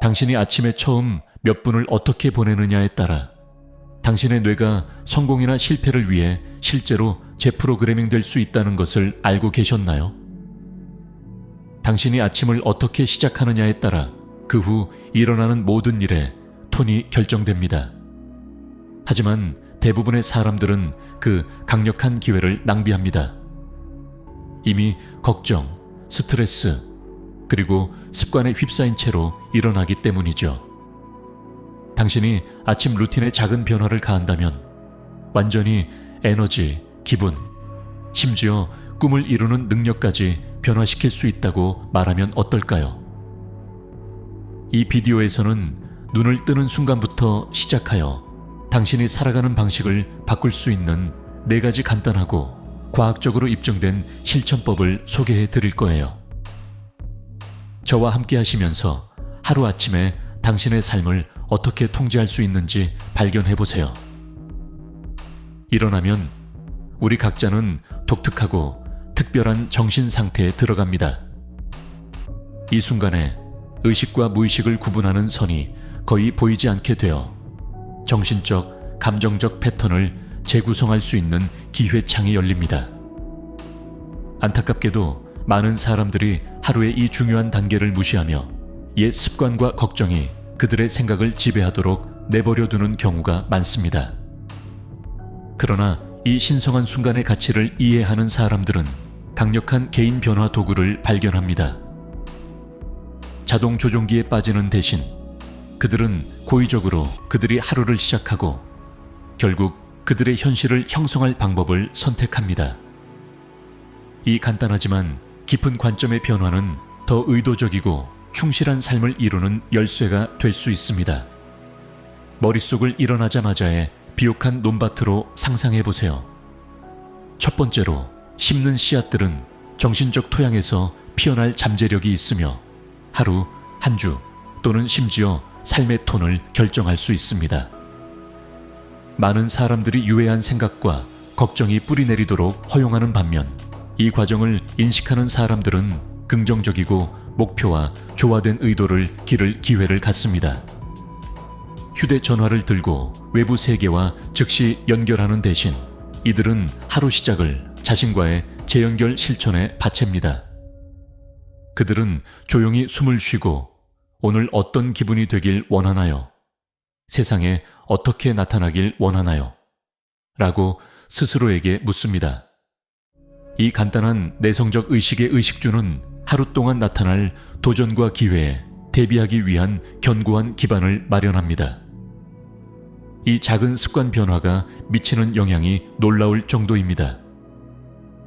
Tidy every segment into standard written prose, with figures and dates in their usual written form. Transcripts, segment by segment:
당신이 아침에 처음 몇 분을 어떻게 보내느냐에 따라 당신의 뇌가 성공이나 실패를 위해 실제로 재프로그래밍 될 수 있다는 것을 알고 계셨나요? 당신이 아침을 어떻게 시작하느냐에 따라 그 후 일어나는 모든 일에 톤이 결정됩니다. 하지만 대부분의 사람들은 그 강력한 기회를 낭비합니다. 이미 걱정, 스트레스, 그리고 습관에 휩싸인 채로 일어나기 때문이죠. 당신이 아침 루틴에 작은 변화를 가한다면 완전히 에너지, 기분, 심지어 꿈을 이루는 능력까지 변화시킬 수 있다고 말하면 어떨까요? 이 비디오에서는 눈을 뜨는 순간부터 시작하여 당신이 살아가는 방식을 바꿀 수 있는 4가지 간단하고 과학적으로 입증된 실천법을 소개해 드릴 거예요. 저와 함께 하시면서 하루아침에 당신의 삶을 어떻게 통제할 수 있는지 발견해 보세요. 일어나면 우리 각자는 독특하고 특별한 정신 상태에 들어갑니다. 이 순간에 의식과 무의식을 구분하는 선이 거의 보이지 않게 되어 정신적, 감정적 패턴을 재구성할 수 있는 기회창이 열립니다. 안타깝게도 많은 사람들이 하루의 이 중요한 단계를 무시하며 옛 습관과 걱정이 그들의 생각을 지배하도록 내버려두는 경우가 많습니다. 그러나 이 신성한 순간의 가치를 이해하는 사람들은 강력한 개인 변화 도구를 발견합니다. 자동 조종기에 빠지는 대신 그들은 고의적으로 그들이 하루를 시작하고 결국 그들의 현실을 형성할 방법을 선택합니다. 이 간단하지만 깊은 관점의 변화는 더 의도적이고 충실한 삶을 이루는 열쇠가 될 수 있습니다. 머릿속을 일어나자마자의 비옥한 논밭으로 상상해 보세요. 첫 번째로, 심는 씨앗들은 정신적 토양에서 피어날 잠재력이 있으며 하루, 한 주 또는 심지어 삶의 톤을 결정할 수 있습니다. 많은 사람들이 유해한 생각과 걱정이 뿌리내리도록 허용하는 반면 이 과정을 인식하는 사람들은 긍정적이고 목표와 조화된 의도를 기를 기회를 갖습니다. 휴대전화를 들고 외부 세계와 즉시 연결하는 대신 이들은 하루 시작을 자신과의 재연결 실천에 바칩니다. 그들은 조용히 숨을 쉬고 오늘 어떤 기분이 되길 원하나요? 세상에 어떻게 나타나길 원하나요? 라고 스스로에게 묻습니다. 이 간단한 내성적 의식의 의식주는 하루 동안 나타날 도전과 기회에 대비하기 위한 견고한 기반을 마련합니다. 이 작은 습관 변화가 미치는 영향이 놀라울 정도입니다.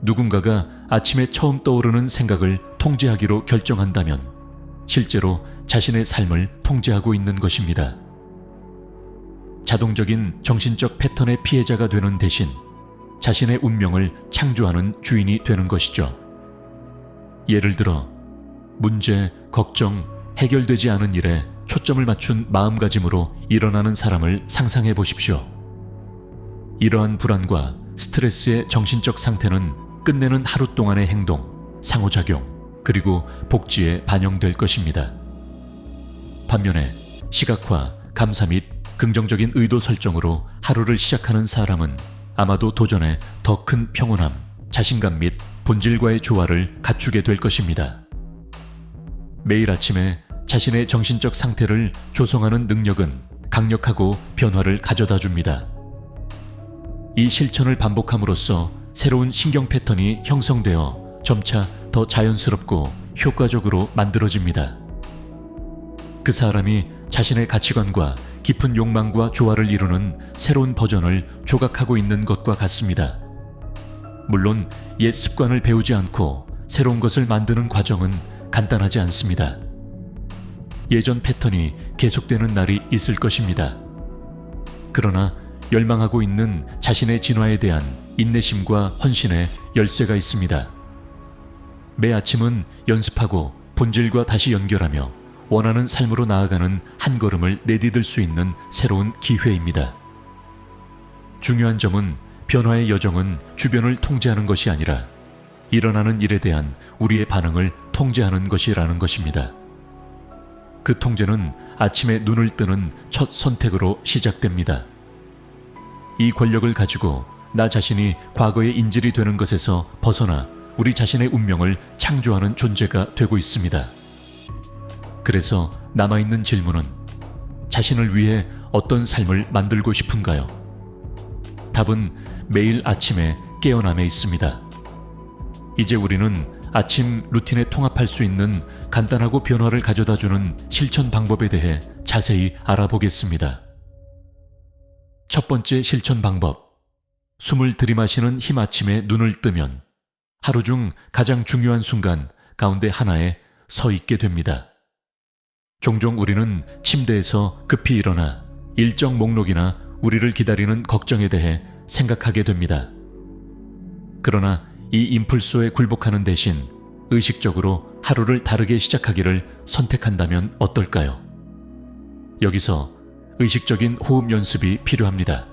누군가가 아침에 처음 떠오르는 생각을 통제하기로 결정한다면 실제로 자신의 삶을 통제하고 있는 것입니다. 자동적인 정신적 패턴의 피해자가 되는 대신 자신의 운명을 창조하는 주인이 되는 것이죠. 예를 들어 문제, 걱정, 해결되지 않은 일에 초점을 맞춘 마음가짐으로 일어나는 사람을 상상해 보십시오. 이러한 불안과 스트레스의 정신적 상태는 끝내는 하루 동안의 행동, 상호작용, 그리고 복지에 반영될 것입니다. 반면에 시각화, 감사 및 긍정적인 의도 설정으로 하루를 시작하는 사람은 아마도 도전에 더 큰 평온함, 자신감 및 본질과의 조화를 갖추게 될 것입니다. 매일 아침에 자신의 정신적 상태를 조성하는 능력은 강력하고 변화를 가져다 줍니다. 이 실천을 반복함으로써 새로운 신경 패턴이 형성되어 점차 더 자연스럽고 효과적으로 만들어집니다. 그 사람이 자신의 가치관과 깊은 욕망과 조화를 이루는 새로운 버전을 조각하고 있는 것과 같습니다. 물론 옛 습관을 배우지 않고 새로운 것을 만드는 과정은 간단하지 않습니다. 예전 패턴이 계속되는 날이 있을 것입니다. 그러나 열망하고 있는 자신의 진화에 대한 인내심과 헌신의 열쇠가 있습니다. 매 아침은 연습하고 본질과 다시 연결하며 원하는 삶으로 나아가는 한 걸음을 내디딜 수 있는 새로운 기회입니다. 중요한 점은 변화의 여정은 주변을 통제하는 것이 아니라 일어나는 일에 대한 우리의 반응을 통제하는 것이라는 것입니다. 그 통제는 아침에 눈을 뜨는 첫 선택으로 시작됩니다. 이 권력을 가지고 나 자신이 과거의 인질이 되는 것에서 벗어나 우리 자신의 운명을 창조하는 존재가 되고 있습니다. 그래서 남아있는 질문은 자신을 위해 어떤 삶을 만들고 싶은가요? 답은 매일 아침에 깨어남에 있습니다. 이제 우리는 아침 루틴에 통합할 수 있는 간단하고 변화를 가져다주는 실천 방법에 대해 자세히 알아보겠습니다. 첫 번째 실천 방법. 숨을 들이마시는 힘. 아침에 눈을 뜨면 하루 중 가장 중요한 순간 가운데 하나에 서 있게 됩니다. 종종 우리는 침대에서 급히 일어나 일정 목록이나 우리를 기다리는 걱정에 대해 생각하게 됩니다. 그러나 이 임플소에 굴복하는 대신 의식적으로 하루를 다르게 시작하기를 선택한다면 어떨까요? 여기서 의식적인 호흡 연습이 필요합니다.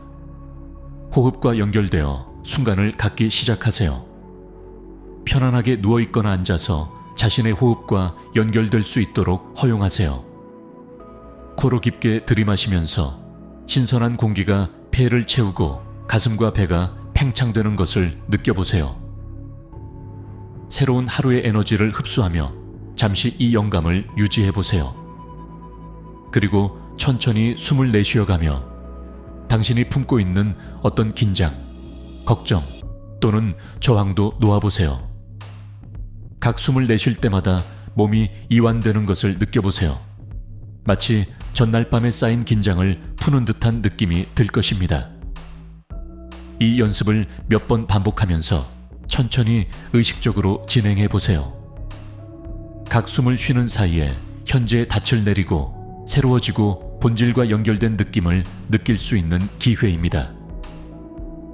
호흡과 연결되어 순간을 갖기 시작하세요. 편안하게 누워있거나 앉아서 자신의 호흡과 연결될 수 있도록 허용하세요. 코로 깊게 들이마시면서 신선한 공기가 폐를 채우고 가슴과 배가 팽창되는 것을 느껴보세요. 새로운 하루의 에너지를 흡수하며 잠시 이 영감을 유지해보세요. 그리고 천천히 숨을 내쉬어가며 당신이 품고 있는 어떤 긴장, 걱정 또는 저항도 놓아보세요. 각 숨을 내쉴 때마다 몸이 이완되는 것을 느껴보세요. 마치 전날 밤에 쌓인 긴장을 푸는 듯한 느낌이 들 것입니다. 이 연습을 몇 번 반복하면서 천천히 의식적으로 진행해 보세요. 각 숨을 쉬는 사이에 현재의 닻을 내리고 새로워지고 본질과 연결된 느낌을 느낄 수 있는 기회입니다.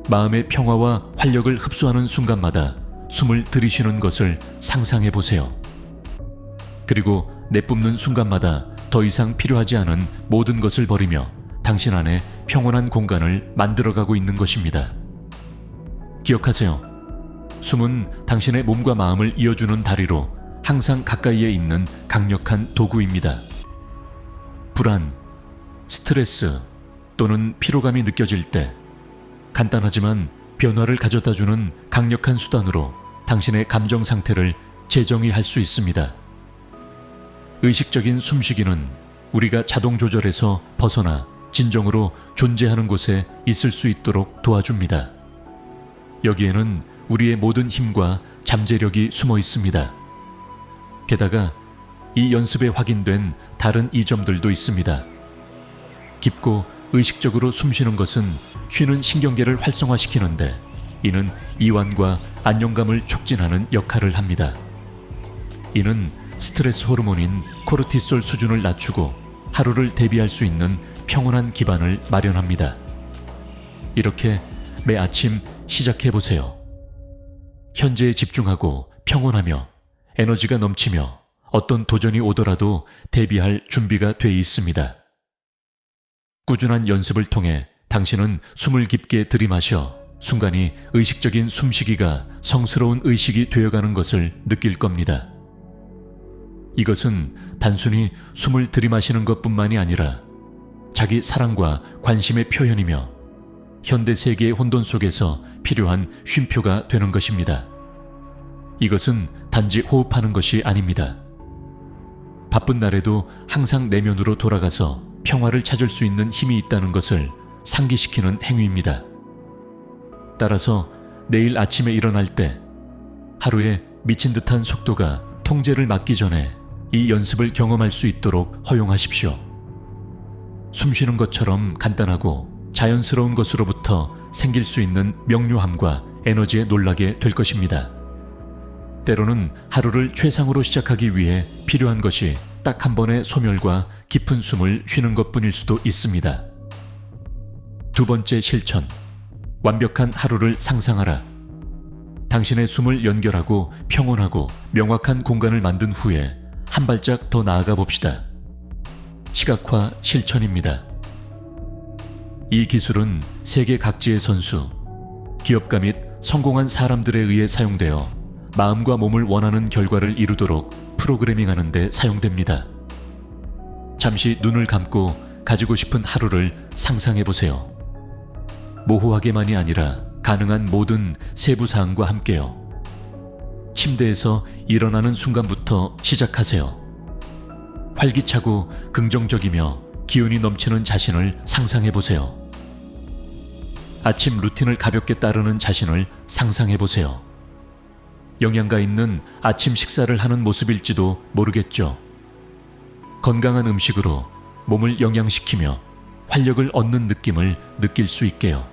마음의 평화와 활력을 흡수하는 순간마다 숨을 들이쉬는 것을 상상해 보세요. 그리고 내뿜는 순간마다 더 이상 필요하지 않은 모든 것을 버리며 당신 안에 평온한 공간을 만들어가고 있는 것입니다. 기억하세요. 숨은 당신의 몸과 마음을 이어주는 다리로 항상 가까이에 있는 강력한 도구입니다. 불안, 스트레스 또는 피로감이 느껴질 때 간단하지만 변화를 가져다주는 강력한 수단으로 당신의 감정 상태를 재정의할 수 있습니다. 의식적인 숨쉬기는 우리가 자동 조절에서 벗어나 진정으로 존재하는 곳에 있을 수 있도록 도와줍니다. 여기에는 우리의 모든 힘과 잠재력이 숨어 있습니다. 게다가 이 연습에 확인된 다른 이점들도 있습니다. 깊고 의식적으로 숨쉬는 것은 쉬는 신경계를 활성화시키는데 이는 이완과 안정감을 촉진하는 역할을 합니다. 이는 스트레스 호르몬인 코르티솔 수준을 낮추고 하루를 대비할 수 있는 평온한 기반을 마련합니다. 이렇게 매 아침 시작해보세요. 현재에 집중하고 평온하며 에너지가 넘치며 어떤 도전이 오더라도 대비할 준비가 돼 있습니다. 꾸준한 연습을 통해 당신은 숨을 깊게 들이마셔 순간이 의식적인 숨쉬기가 성스러운 의식이 되어가는 것을 느낄 겁니다. 이것은 단순히 숨을 들이마시는 것뿐만이 아니라 자기 사랑과 관심의 표현이며 현대 세계의 혼돈 속에서 필요한 쉼표가 되는 것입니다. 이것은 단지 호흡하는 것이 아닙니다. 바쁜 날에도 항상 내면으로 돌아가서 평화를 찾을 수 있는 힘이 있다는 것을 상기시키는 행위입니다. 따라서 내일 아침에 일어날 때 하루에 미친 듯한 속도가 통제를 막기 전에 이 연습을 경험할 수 있도록 허용하십시오. 숨쉬는 것처럼 간단하고 자연스러운 것으로부터 생길 수 있는 명료함과 에너지에 놀라게 될 것입니다. 때로는 하루를 최상으로 시작하기 위해 필요한 것이 딱 한 번의 소멸과 깊은 숨을 쉬는 것뿐일 수도 있습니다. 두 번째 실천. 완벽한 하루를 상상하라. 당신의 숨을 연결하고 평온하고 명확한 공간을 만든 후에 한 발짝 더 나아가 봅시다. 시각화 실천입니다. 이 기술은 세계 각지의 선수, 기업가 및 성공한 사람들에 의해 사용되어 마음과 몸을 원하는 결과를 이루도록 프로그래밍하는 데 사용됩니다. 잠시 눈을 감고 가지고 싶은 하루를 상상해 보세요. 모호하게만이 아니라 가능한 모든 세부 사항과 함께요. 침대에서 일어나는 순간부터 시작하세요. 활기차고 긍정적이며 기운이 넘치는 자신을 상상해 보세요. 아침 루틴을 가볍게 따르는 자신을 상상해 보세요. 영양가 있는 아침 식사를 하는 모습일지도 모르겠죠. 건강한 음식으로 몸을 영양시키며 활력을 얻는 느낌을 느낄 수 있게요.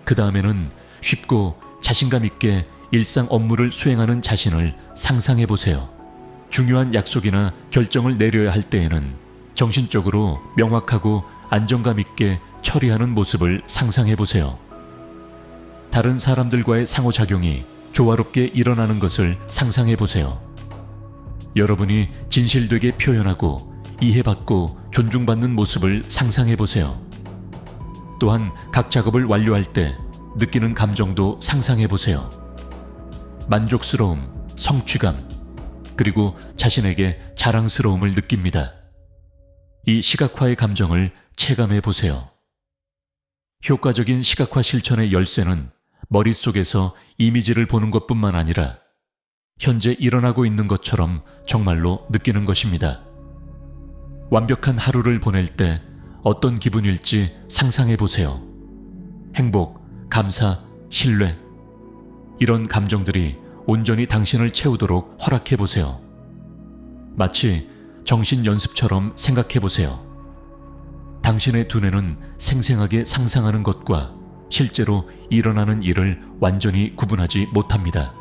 그 다음에는 쉽고 자신감 있게 일상 업무를 수행하는 자신을 상상해 보세요. 중요한 약속이나 결정을 내려야 할 때에는 정신적으로 명확하고 안정감 있게 처리하는 모습을 상상해 보세요. 다른 사람들과의 상호작용이 조화롭게 일어나는 것을 상상해 보세요. 여러분이 진실되게 표현하고 이해받고 존중받는 모습을 상상해 보세요. 또한 각 작업을 완료할 때 느끼는 감정도 상상해 보세요. 만족스러움, 성취감, 그리고 자신에게 자랑스러움을 느낍니다. 이 시각화의 감정을 체감해 보세요. 효과적인 시각화 실천의 열쇠는 머릿속에서 이미지를 보는 것뿐만 아니라 현재 일어나고 있는 것처럼 정말로 느끼는 것입니다. 완벽한 하루를 보낼 때 어떤 기분일지 상상해 보세요. 행복, 감사, 신뢰, 이런 감정들이 온전히 당신을 채우도록 허락해 보세요. 마치 정신 연습처럼 생각해 보세요. 당신의 두뇌는 생생하게 상상하는 것과 실제로 일어나는 일을 완전히 구분하지 못합니다.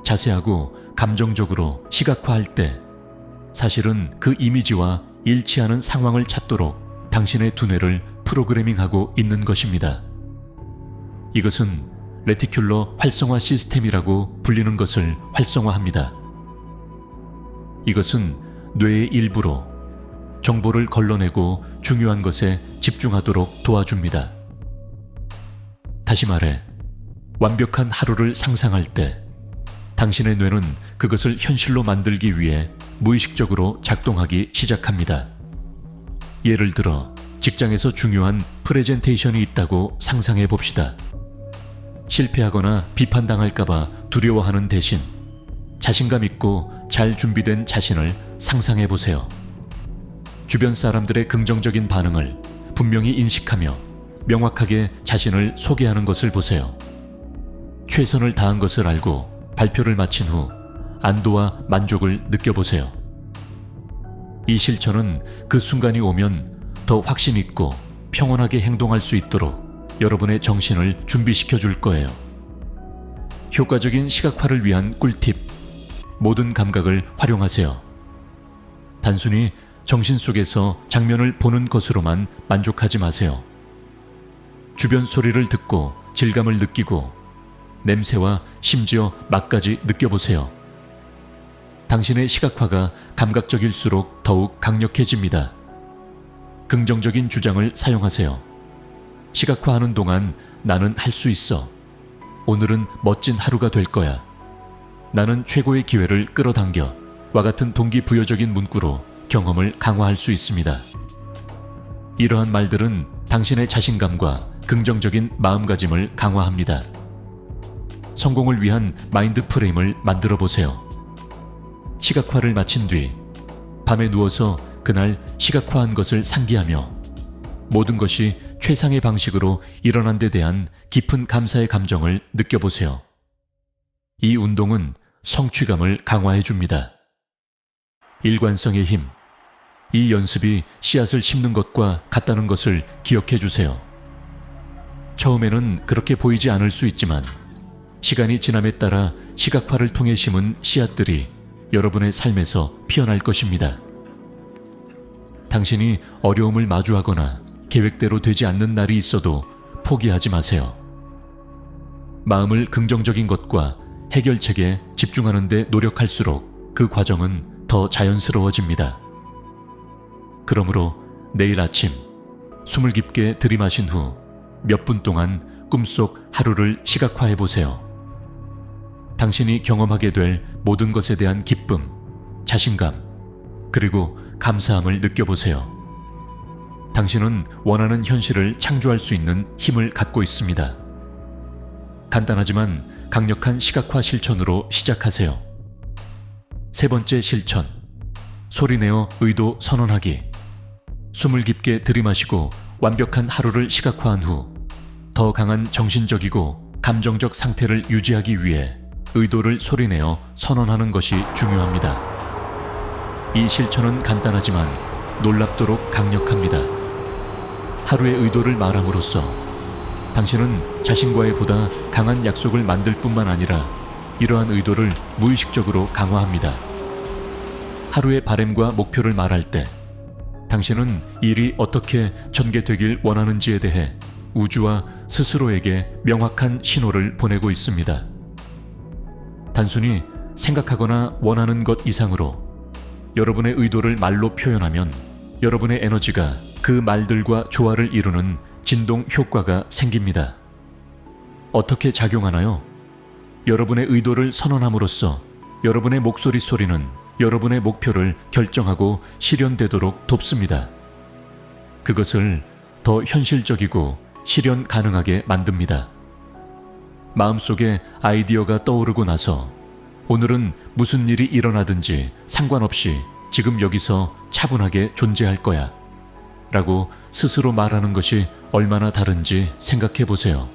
자세하고 감정적으로 시각화할 때 사실은 그 이미지와 일치하는 상황을 찾도록 당신의 두뇌를 프로그래밍하고 있는 것입니다. 이것은 레티큘러 활성화 시스템이라고 불리는 것을 활성화합니다. 이것은 뇌의 일부로 정보를 걸러내고 중요한 것에 집중하도록 도와줍니다. 다시 말해, 완벽한 하루를 상상할 때 당신의 뇌는 그것을 현실로 만들기 위해 무의식적으로 작동하기 시작합니다. 예를 들어 직장에서 중요한 프레젠테이션이 있다고 상상해 봅시다. 실패하거나 비판당할까봐 두려워하는 대신 자신감 있고 잘 준비된 자신을 상상해 보세요. 주변 사람들의 긍정적인 반응을 분명히 인식하며 명확하게 자신을 소개하는 것을 보세요. 최선을 다한 것을 알고 발표를 마친 후 안도와 만족을 느껴보세요. 이 실천은 그 순간이 오면 더 확신 있고 평온하게 행동할 수 있도록 여러분의 정신을 준비시켜 줄 거예요. 효과적인 시각화를 위한 꿀팁, 모든 감각을 활용하세요. 단순히 정신 속에서 장면을 보는 것으로만 만족하지 마세요. 주변 소리를 듣고 질감을 느끼고 냄새와 심지어 맛까지 느껴보세요. 당신의 시각화가 감각적일수록 더욱 강력해집니다. 긍정적인 주장을 사용하세요. 시각화하는 동안 나는 할 수 있어. 오늘은 멋진 하루가 될 거야. 나는 최고의 기회를 끌어당겨. 와 같은 동기부여적인 문구로 경험을 강화할 수 있습니다. 이러한 말들은 당신의 자신감과 긍정적인 마음가짐을 강화합니다. 성공을 위한 마인드 프레임을 만들어 보세요. 시각화를 마친 뒤 밤에 누워서 그날 시각화한 것을 상기하며 모든 것이 최상의 방식으로 일어난 데 대한 깊은 감사의 감정을 느껴보세요. 이 운동은 성취감을 강화해 줍니다. 일관성의 힘. 이 연습이 씨앗을 심는 것과 같다는 것을 기억해 주세요. 처음에는 그렇게 보이지 않을 수 있지만 시간이 지남에 따라 시각화를 통해 심은 씨앗들이 여러분의 삶에서 피어날 것입니다. 당신이 어려움을 마주하거나 계획대로 되지 않는 날이 있어도 포기하지 마세요. 마음을 긍정적인 것과 해결책에 집중하는 데 노력할수록 그 과정은 더 자연스러워집니다. 그러므로 내일 아침 숨을 깊게 들이마신 후 몇 분 동안 꿈속 하루를 시각화해 보세요. 당신이 경험하게 될 모든 것에 대한 기쁨, 자신감, 그리고 감사함을 느껴보세요. 당신은 원하는 현실을 창조할 수 있는 힘을 갖고 있습니다. 간단하지만 강력한 시각화 실천으로 시작하세요. 세 번째 실천. 소리내어 의도 선언하기. 숨을 깊게 들이마시고 완벽한 하루를 시각화한 후 더 강한 정신적이고 감정적 상태를 유지하기 위해 의도를 소리내어 선언하는 것이 중요합니다. 이 실천은 간단하지만 놀랍도록 강력합니다. 하루의 의도를 말함으로써 당신은 자신과의 보다 강한 약속을 만들 뿐만 아니라 이러한 의도를 무의식적으로 강화합니다. 하루의 바램과 목표를 말할 때 당신은 일이 어떻게 전개되길 원하는지에 대해 우주와 스스로에게 명확한 신호를 보내고 있습니다. 단순히 생각하거나 원하는 것 이상으로 여러분의 의도를 말로 표현하면 여러분의 에너지가 그 말들과 조화를 이루는 진동 효과가 생깁니다. 어떻게 작용하나요? 여러분의 의도를 선언함으로써 여러분의 목소리 소리는 여러분의 목표를 결정하고 실현되도록 돕습니다. 그것을 더 현실적이고 실현 가능하게 만듭니다. 마음속에 아이디어가 떠오르고 나서 오늘은 무슨 일이 일어나든지 상관없이 지금 여기서 차분하게 존재할 거야 라고 스스로 말하는 것이 얼마나 다른지 생각해 보세요.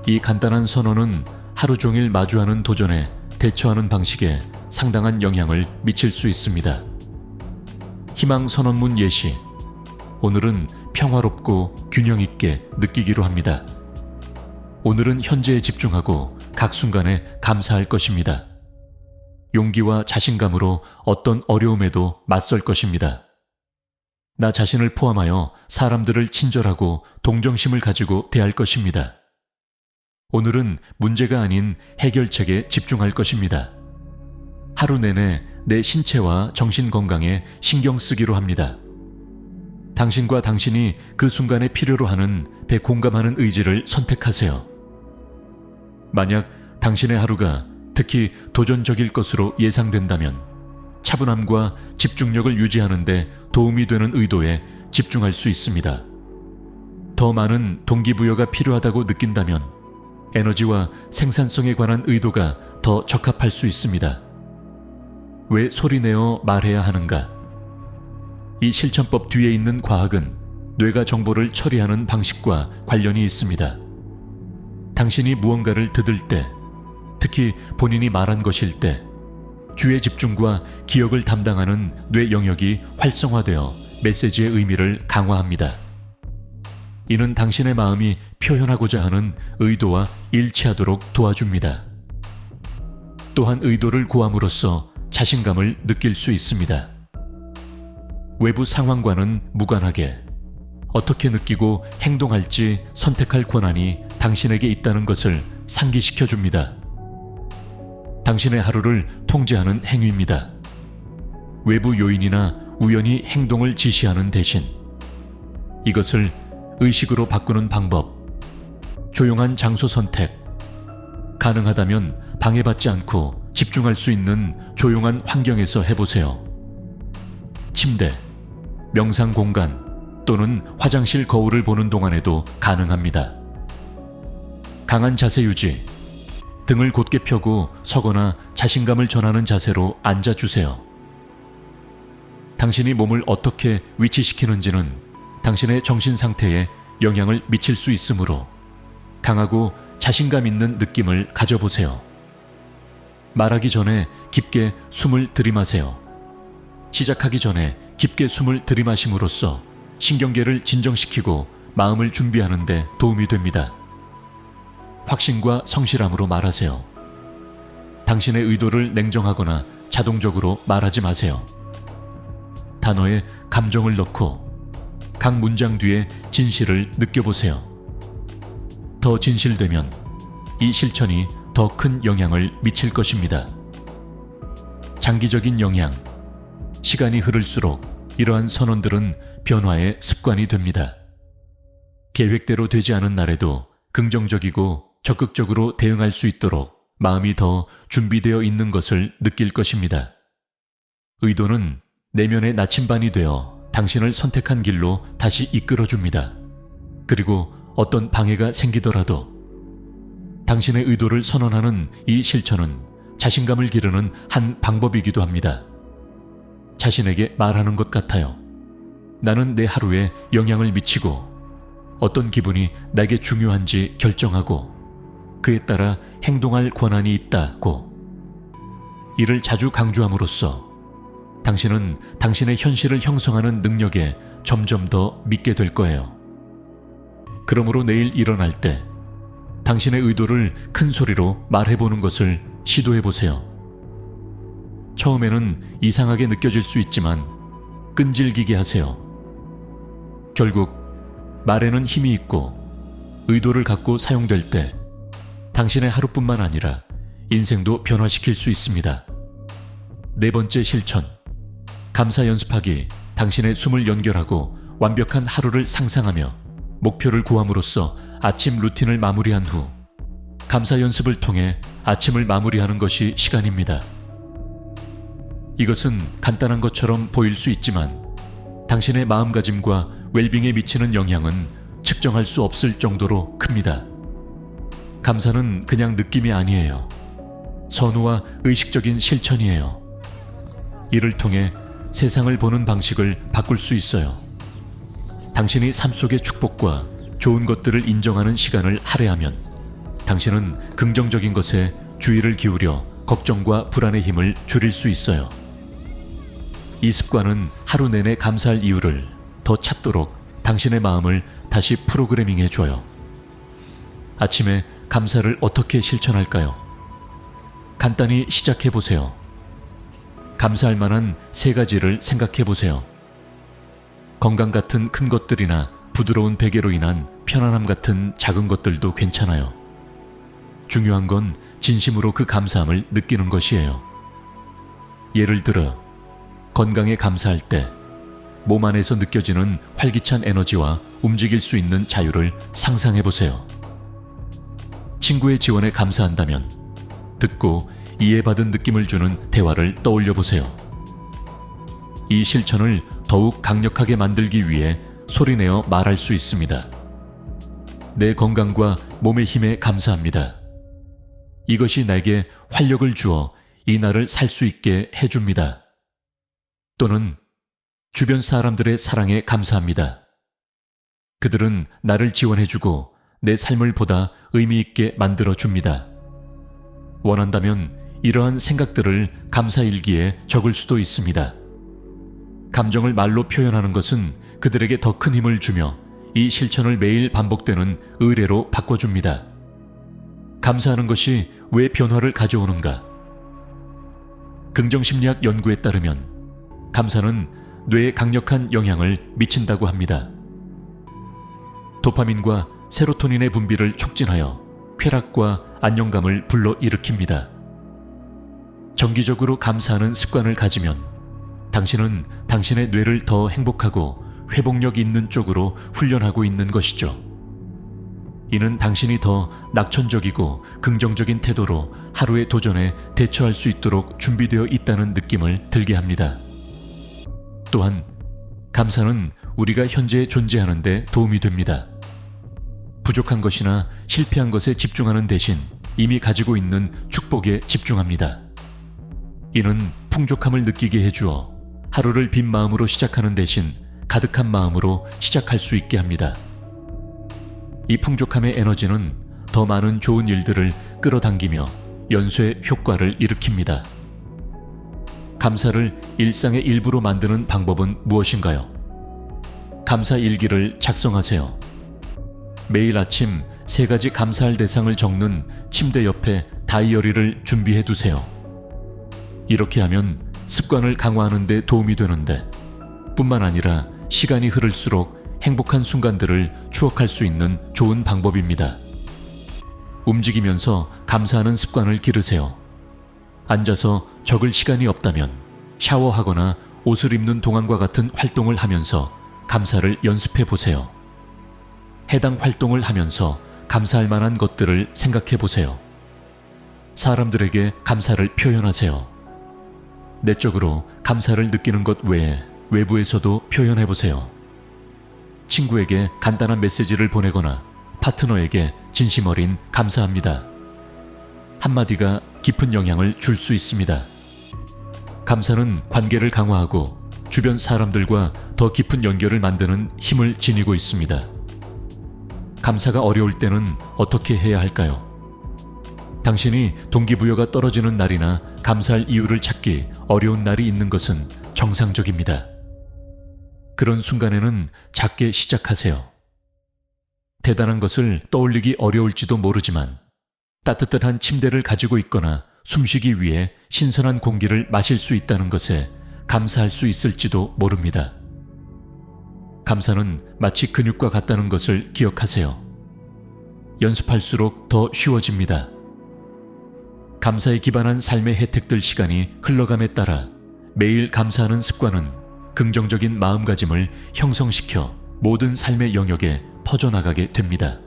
이 간단한 선언은 하루 종일 마주하는 도전에 대처하는 방식에 상당한 영향을 미칠 수 있습니다. 희망 선언문 예시. 오늘은 평화롭고 균형 있게 느끼기로 합니다. 오늘은 현재에 집중하고 각 순간에 감사할 것입니다. 용기와 자신감으로 어떤 어려움에도 맞설 것입니다. 나 자신을 포함하여 사람들을 친절하고 동정심을 가지고 대할 것입니다. 오늘은 문제가 아닌 해결책에 집중할 것입니다. 하루 내내 내 신체와 정신 건강에 신경 쓰기로 합니다. 당신과 당신이 그 순간에 필요로 하는 배 공감하는 의지를 선택하세요. 만약 당신의 하루가 특히 도전적일 것으로 예상된다면 차분함과 집중력을 유지하는 데 도움이 되는 의도에 집중할 수 있습니다. 더 많은 동기부여가 필요하다고 느낀다면 에너지와 생산성에 관한 의도가 더 적합할 수 있습니다. 왜 소리내어 말해야 하는가? 이 실천법 뒤에 있는 과학은 뇌가 정보를 처리하는 방식과 관련이 있습니다. 당신이 무언가를 듣을 때, 특히 본인이 말한 것일 때, 주의 집중과 기억을 담당하는 뇌 영역이 활성화되어 메시지의 의미를 강화합니다. 이는 당신의 마음이 표현하고자 하는 의도와 일치하도록 도와줍니다. 또한 의도를 구함으로써 자신감을 느낄 수 있습니다. 외부 상황과는 무관하게 어떻게 느끼고 행동할지 선택할 권한이 당신에게 있다는 것을 상기시켜 줍니다. 당신의 하루를 통제하는 행위입니다. 외부 요인이나 우연히 행동을 지시하는 대신 이것을 의식으로 바꾸는 방법, 조용한 장소 선택, 가능하다면 방해받지 않고 집중할 수 있는 조용한 환경에서 해보세요. 침대, 명상 공간 또는 화장실 거울을 보는 동안에도 가능합니다. 강한 자세 유지, 등을 곧게 펴고 서거나 자신감을 전하는 자세로 앉아주세요. 당신이 몸을 어떻게 위치시키는지는 당신의 정신 상태에 영향을 미칠 수 있으므로 강하고 자신감 있는 느낌을 가져보세요. 말하기 전에 깊게 숨을 들이마세요. 시작하기 전에 깊게 숨을 들이마심으로써 신경계를 진정시키고 마음을 준비하는 데 도움이 됩니다. 확신과 성실함으로 말하세요. 당신의 의도를 냉정하거나 자동적으로 말하지 마세요. 단어에 감정을 넣고 각 문장 뒤에 진실을 느껴보세요. 더 진실되면 이 실천이 더 큰 영향을 미칠 것입니다. 장기적인 영향. 시간이 흐를수록 이러한 선언들은 변화의 습관이 됩니다. 계획대로 되지 않은 날에도 긍정적이고 적극적으로 대응할 수 있도록 마음이 더 준비되어 있는 것을 느낄 것입니다. 의도는 내면의 나침반이 되어 당신을 선택한 길로 다시 이끌어줍니다. 그리고 어떤 방해가 생기더라도 당신의 의도를 선언하는 이 실천은 자신감을 기르는 한 방법이기도 합니다. 자신에게 말하는 것 같아요. 나는 내 하루에 영향을 미치고 어떤 기분이 나에게 중요한지 결정하고 그에 따라 행동할 권한이 있다고. 이를 자주 강조함으로써 당신은 당신의 현실을 형성하는 능력에 점점 더 믿게 될 거예요. 그러므로 내일 일어날 때 당신의 의도를 큰 소리로 말해보는 것을 시도해보세요. 처음에는 이상하게 느껴질 수 있지만 끈질기게 하세요. 결국 말에는 힘이 있고 의도를 갖고 사용될 때 당신의 하루뿐만 아니라 인생도 변화시킬 수 있습니다. 네 번째 실천. 감사 연습하기. 당신의 숨을 연결하고 완벽한 하루를 상상하며 목표를 구함으로써 아침 루틴을 마무리한 후 감사 연습을 통해 아침을 마무리하는 것이 시간입니다. 이것은 간단한 것처럼 보일 수 있지만 당신의 마음가짐과 웰빙에 미치는 영향은 측정할 수 없을 정도로 큽니다. 감사는 그냥 느낌이 아니에요. 선우와 의식적인 실천이에요. 이를 통해 세상을 보는 방식을 바꿀 수 있어요. 당신이 삶 속의 축복과 좋은 것들을 인정하는 시간을 할애하면 당신은 긍정적인 것에 주의를 기울여 걱정과 불안의 힘을 줄일 수 있어요. 이 습관은 하루 내내 감사할 이유를 더 찾도록 당신의 마음을 다시 프로그래밍해 줘요. 아침에 감사를 어떻게 실천할까요? 간단히 시작해 보세요. 감사할 만한 3가지를 생각해 보세요. 건강 같은 큰 것들이나 부드러운 베개로 인한 편안함 같은 작은 것들도 괜찮아요. 중요한 건 진심으로 그 감사함을 느끼는 것이에요. 예를 들어 건강에 감사할 때 몸 안에서 느껴지는 활기찬 에너지와 움직일 수 있는 자유를 상상해 보세요. 친구의 지원에 감사한다면 듣고 이해받은 느낌을 주는 대화를 떠올려 보세요. 이 실천을 더욱 강력하게 만들기 위해 소리내어 말할 수 있습니다. 내 건강과 몸의 힘에 감사합니다. 이것이 나에게 활력을 주어 이 날을 살 수 있게 해줍니다. 또는 주변 사람들의 사랑에 감사합니다. 그들은 나를 지원해주고 내 삶을 보다 의미 있게 만들어줍니다. 원한다면 이러한 생각들을 감사일기에 적을 수도 있습니다. 감정을 말로 표현하는 것은 그들에게 더 큰 힘을 주며 이 실천을 매일 반복되는 의뢰로 바꿔줍니다. 감사하는 것이 왜 변화를 가져오는가? 긍정심리학 연구에 따르면 감사는 뇌에 강력한 영향을 미친다고 합니다. 도파민과 세로토닌의 분비를 촉진하여 쾌락과 안정감을 불러일으킵니다. 정기적으로 감사하는 습관을 가지면 당신은 당신의 뇌를 더 행복하고 회복력 있는 쪽으로 훈련하고 있는 것이죠. 이는 당신이 더 낙천적이고 긍정적인 태도로 하루의 도전에 대처할 수 있도록 준비되어 있다는 느낌을 들게 합니다. 또한 감사는 우리가 현재 존재하는 데 도움이 됩니다. 부족한 것이나 실패한 것에 집중하는 대신 이미 가지고 있는 축복에 집중합니다. 이는 풍족함을 느끼게 해주어 하루를 빈 마음으로 시작하는 대신 가득한 마음으로 시작할 수 있게 합니다. 이 풍족함의 에너지는 더 많은 좋은 일들을 끌어당기며 연쇄 효과를 일으킵니다. 감사를 일상의 일부로 만드는 방법은 무엇인가요? 감사 일기를 작성하세요. 매일 아침 3가지 감사할 대상을 적는 침대 옆에 다이어리를 준비해 두세요. 이렇게 하면 습관을 강화하는 데 도움이 되는데 뿐만 아니라 시간이 흐를수록 행복한 순간들을 추억할 수 있는 좋은 방법입니다. 움직이면서 감사하는 습관을 기르세요. 앉아서 적을 시간이 없다면 샤워하거나 옷을 입는 동안과 같은 활동을 하면서 감사를 연습해 보세요. 해당 활동을 하면서 감사할 만한 것들을 생각해 보세요. 사람들에게 감사를 표현하세요. 내적으로 감사를 느끼는 것 외에 외부에서도 표현해 보세요. 친구에게 간단한 메시지를 보내거나 파트너에게 진심 어린 감사합니다. 한마디가 깊은 영향을 줄 수 있습니다. 감사는 관계를 강화하고 주변 사람들과 더 깊은 연결을 만드는 힘을 지니고 있습니다. 감사가 어려울 때는 어떻게 해야 할까요? 당신이 동기부여가 떨어지는 날이나 감사할 이유를 찾기 어려운 날이 있는 것은 정상적입니다. 그런 순간에는 작게 시작하세요. 대단한 것을 떠올리기 어려울지도 모르지만 따뜻한 침대를 가지고 있거나 숨쉬기 위해 신선한 공기를 마실 수 있다는 것에 감사할 수 있을지도 모릅니다. 감사는 마치 근육과 같다는 것을 기억하세요. 연습할수록 더 쉬워집니다. 감사에 기반한 삶의 혜택들 시간이 흘러감에 따라 매일 감사하는 습관은 긍정적인 마음가짐을 형성시켜 모든 삶의 영역에 퍼져나가게 됩니다.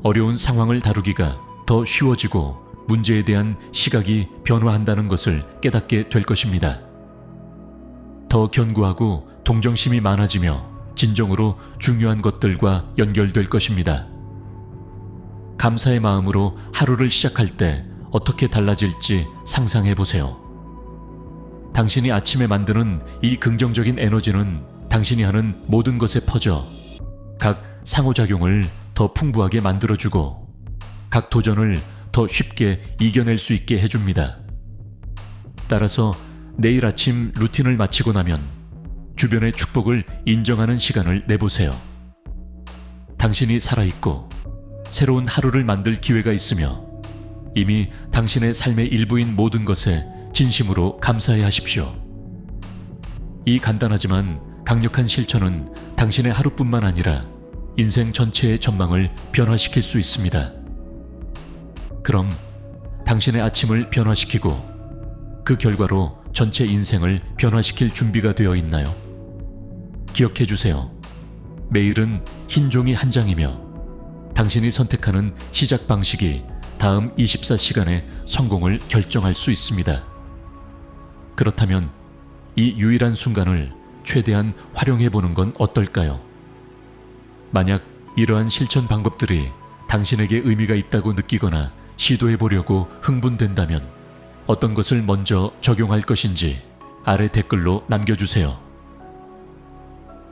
어려운 상황을 다루기가 더 쉬워지고 문제에 대한 시각이 변화한다는 것을 깨닫게 될 것입니다. 더 견고하고 동정심이 많아지며 진정으로 중요한 것들과 연결될 것입니다. 감사의 마음으로 하루를 시작할 때 어떻게 달라질지 상상해 보세요. 당신이 아침에 만드는 이 긍정적인 에너지는 당신이 하는 모든 것에 퍼져 각 상호작용을 더 풍부하게 만들어주고 각 도전을 더 쉽게 이겨낼 수 있게 해줍니다. 따라서 내일 아침 루틴을 마치고 나면 주변의 축복을 인정하는 시간을 내보세요. 당신이 살아있고 새로운 하루를 만들 기회가 있으며 이미 당신의 삶의 일부인 모든 것에 진심으로 감사해 하십시오. 이 간단하지만 강력한 실천은 당신의 하루뿐만 아니라 인생 전체의 전망을 변화시킬 수 있습니다. 그럼 당신의 아침을 변화시키고 그 결과로 전체 인생을 변화시킬 준비가 되어 있나요? 기억해 주세요. 매일은 흰 종이 한 장이며 당신이 선택하는 시작 방식이 다음 24시간의 성공을 결정할 수 있습니다. 그렇다면 이 유일한 순간을 최대한 활용해 보는 건 어떨까요? 만약 이러한 실천 방법들이 당신에게 의미가 있다고 느끼거나 시도해 보려고 흥분된다면 어떤 것을 먼저 적용할 것인지 아래 댓글로 남겨주세요.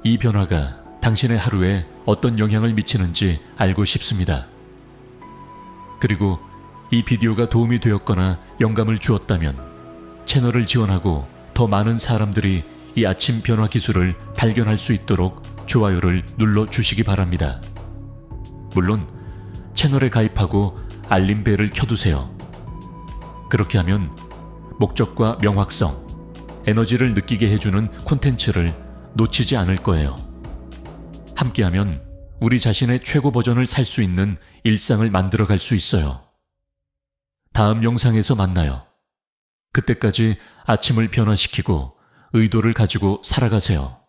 이 변화가 당신의 하루에 어떤 영향을 미치는지 알고 싶습니다. 그리고 이 비디오가 도움이 되었거나 영감을 주었다면 채널을 지원하고 더 많은 사람들이 이 아침 변화 기술을 발견할 수 있도록 좋아요를 눌러주시기 바랍니다. 물론 채널에 가입하고 알림벨을 켜두세요. 그렇게 하면 목적과 명확성, 에너지를 느끼게 해주는 콘텐츠를 놓치지 않을 거예요. 함께하면 우리 자신의 최고 버전을 살 수 있는 일상을 만들어갈 수 있어요. 다음 영상에서 만나요. 그때까지 아침을 변화시키고 의도를 가지고 살아가세요.